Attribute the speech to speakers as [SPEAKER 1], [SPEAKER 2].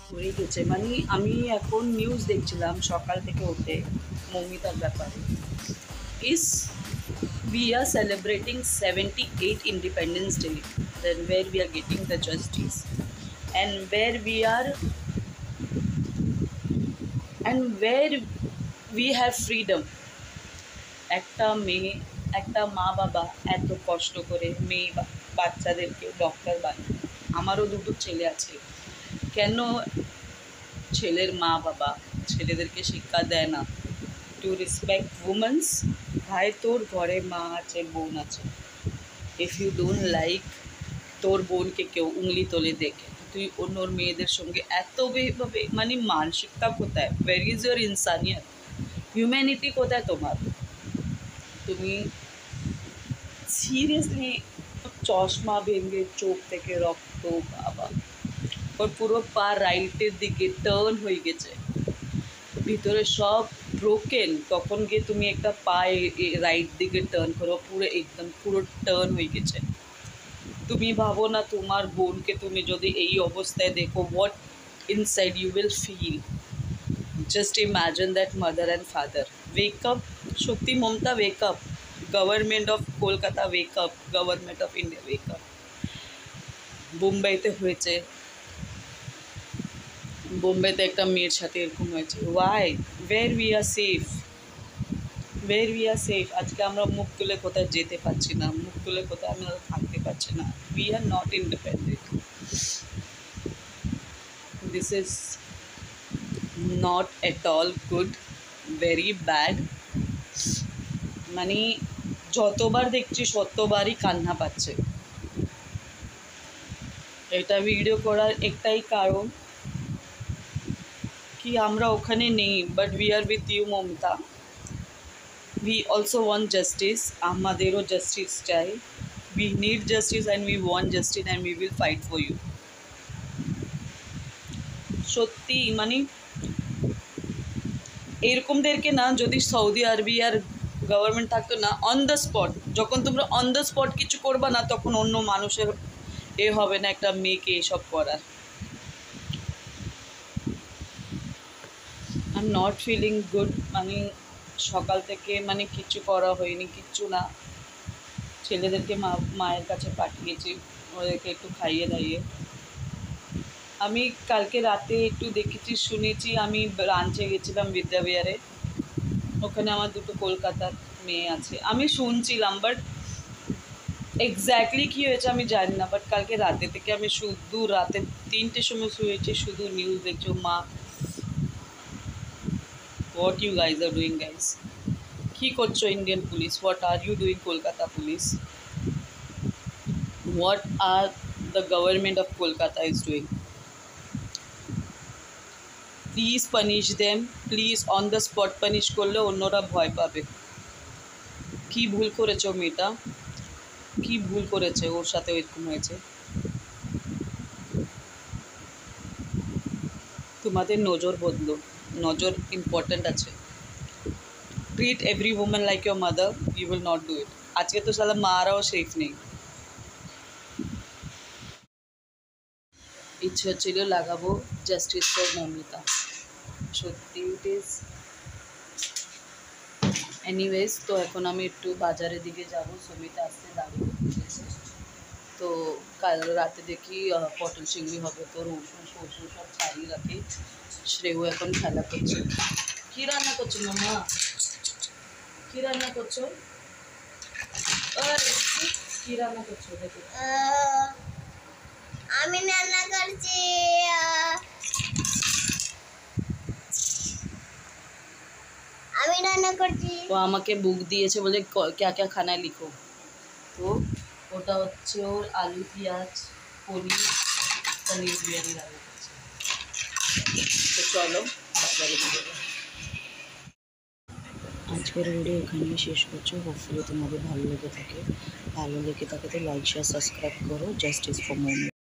[SPEAKER 1] হয়ে গেছে মানে আমি এখন নিউজ দেখছিলাম সকাল থেকে উঠে মৌমিতার ব্যাপারে ইস we are celebrating 78 Independence Day, then where we are getting the justice and where we have freedom. একটা মেয়ে একটা মা বাবা এত কষ্ট করে মেয়ে বাচ্চাদেরকে ডক্টর বানায়। আমারও দুটো ছেলে আছে, কেন ছেলের মা বাবা ছেলেদেরকে শিক্ষা দেয় না টু রেসপেক্ট উমেন্স? ভাই তোর ঘরে মা আছে বোন আছে, ইফ ইউ ডোন্ট লাইক তোর বোনকে কেউ উংলি তোলে দেখে তুই অন্যর মেয়েদের সঙ্গে এত ভাবে মানে মানসিকতা কোথায়? ওয়্যার ইজ ইউর ইনসানিয়ত, হিউম্যানিটি কোথায় তোমার? তুমি সিরিয়াসলি চশমা ভেঙে চোখ থেকে রক্ত, বাবা ওর পুরো পা রাইটের দিকে টার্ন হয়ে গেছে, ভিতরে সব ব্রোকেন, তখন গিয়ে তুমি একটা পা রাইট দিকে টার্ন করো, পুরো একদম পুরো টার্ন হয়ে গেছে। তুমি ভাবো না তোমার বোনকে তুমি যদি এই অবস্থায় দেখো, what inside you will feel? Just imagine that mother and father. Wake up, সত্যি Mamata, wake up. Government of Kolkata wake up, government of India wake up. বোম্বাইতে হয়েছে, বোম্বেতে একটা মেয়ের সাথে এরকম হয়েছে। Why? Where we are safe, where we are safe? আজকে আমরা মুখ তুলে কোথায় যেতে পারছি না, মুখ তুলে কোথায় আমরা থাকতে পারছি না। We are not independent. This is not at all good, very bad. মানে যতবার দেখছি ততবারই কান্না পাচ্ছে। এটা ভিডিও করার একটাই কারণ কি আমরা ওখানে নেই, but we are with you Mamata. We also want justice. আমাদেরও জাস্টিস চাই। We need justice and we want justice and we will fight for you. সত্যি মানে এরকমদেরকে না, যদি সৌদি আরবিয়ার গভর্নমেন্ট থাকতো না, অন দ্য স্পট, যখন তোমরা অন দ্য স্পট কিছু করবা না, তখন অন্য মানুষের হবে না একটা মেয়েকে এসব করার। I am not feeling good. মানে সকাল থেকে মানে কিছু করা হয়নি, কিচ্ছু না। ছেলেদেরকে মায়ের কাছে পাঠিয়েছি, ওদেরকে একটু খাইয়ে দাইয়ে। আমি কালকে রাতে একটু দেখেছি শুনেছি, আমি ব্রাঞ্চে গেছিলাম বিদ্যাবিহারে, ওখানে আমার দুটো কলকাতার মেয়ে আছে, আমি শুনছিলাম, বাট এক্স্যাক্টলি কী হয়েছে আমি জানি না। বাট কালকে রাতে থেকে আমি শুধু রাতে 3টের সময় শুয়েছি, শুধু নিউজ দেখছো। মা, what you guys are doing guys? কী করছো Indian police? What are you doing Kolkata police? What are the government of Kolkata is doing? Please punish them, please. On the spot punish করলে অন্যরা ভয় পাবে। কী ভুল করেছো মেয়েটা, কী ভুল করেছে ওর সাথে এরকম হয়েছে? তোমাদের নজর বদলো, নজর ইম্পর্ট্যান্ট আছে। Treat every woman like your mother, you will not do it. আজকে তো সালা মারাও সেফ নেই। ইচ্ছা ছিল লাগাবো জাস্টিস ফর মৌমিতা, সত্যি ইট ইজ। এনিওয়েজ, তো এখন আমি একটু বাজারের দিকে যাব, সুমিতা আসতে দাঁড়িয়ে দিয়েছে। তো কাল রাতে দেখি পটল চিংড়ি হবে, তো রসুন ফসুন সব ছাড়িয়ে রাখি। শ্রেয় এখন খেলা করছে। কী রান্না করছো মামা? কী রান্না করছো? কী রান্না করছো দেখো?
[SPEAKER 2] আমি রান্না করছি, আমি রান্না করছি।
[SPEAKER 1] ও আমাকে বুক দিয়েছে বলে ক্যা ক্যা খানা লিখো। তো ওটা হচ্ছে ওর আলু পেঁয়াজ পনির বিরিয়ানি রান্না করছে। তো চলো বাজারে দিয়ে দেবো। আজকের ভিডিও এখানেই শেষ করছি। হোপফুলি তোমাদের ভালো লেগে থাকে, ভালো লেগে থাকে তো লাইক শেয়ার সাবস্ক্রাইব করো। Justice for moment.